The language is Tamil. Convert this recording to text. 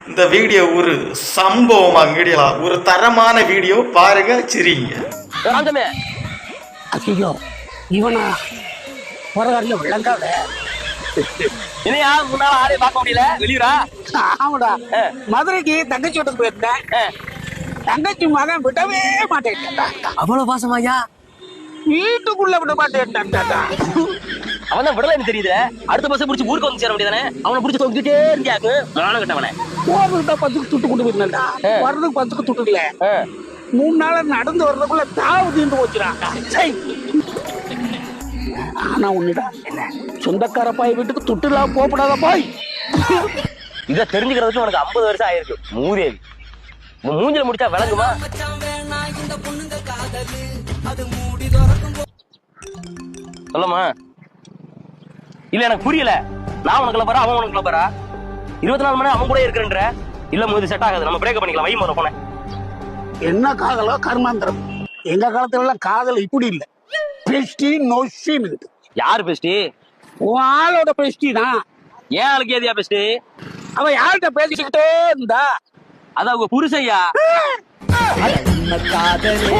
இந்த வீடியோ ஒரு சம்பவமா வீடியோ, ஒரு தரமான வீடியோ பாருங்க, சிரிங்க. ஐயோ இவனா போறகாரில விளங்காத இல்லையா முன்னால ஆளே பார்க்க முடியல வெளியூரா? ஆமாடா, மதுரைக்கு தங்கச்சி வீட்டுக்கு போயிருந்தேன். தங்கச்சி மகன் விடவே மாட்டேன்டா. அவ்வளவு பாசமாயா? வீட்டுக்குள்ள விட மாட்டேன்டா. அவன் தான் விடலன்னு தெரியுது. அடுத்த பஸ் புடிச்சு ஊருக்கு வந்து சேர வேண்டியதானே? அவனை புடிச்சு தொங்கிட்டே இருந்தியாக்கு நானும் கட்டவனே. போறதுக்கு 10க்கு துட்டு கொண்டு போயிருந்தா, வர்றதுக்கு 10க்கு துட்டு இல்ல. 3 நாளா நடந்து வர்றதுக்குள்ள தாவு தீண்டு போச்சுறாங்க. ஆனா ஒண்ணுடா, சொந்தக்கார பாய் வீட்டுக்கு துட்டு இல்லாம போகப்படாத பாய். இத தெரிஞ்சுக்கிறதுக்கு உனக்கு 50 வருஷம் ஆயிருக்கு. மூதேவி மூஞ்சில முடிச்சா விளங்குமா? சொல்லமா இல்ல, எனக்கு புரியல. நான் உனக்குள்ள போறா, அவன் உனக்குள்ள போறா. 24 மணி அவன் கூட இருக்கிறன்ற. இல்ல மூது செட் ஆகாது, நம்ம பிரேக் பண்ணிக்கலாம். வை முறை போனேன். என்ன காதலோ கர்மாந்திரம். எங்க காலத்துல எல்லாம் காதல் இப்படி இல்ல. பெஸ்டி நோஷின்னு. யாரு பெஸ்டி? உன் ஆளோட பெஸ்டி தான். ஏன் ஆளுக்கு ஏதியா பெஸ்டி? அவன் யார்கிட்ட பேசிக்கிட்டே இருந்தா? அது அவங்க புருஷையா. காதலே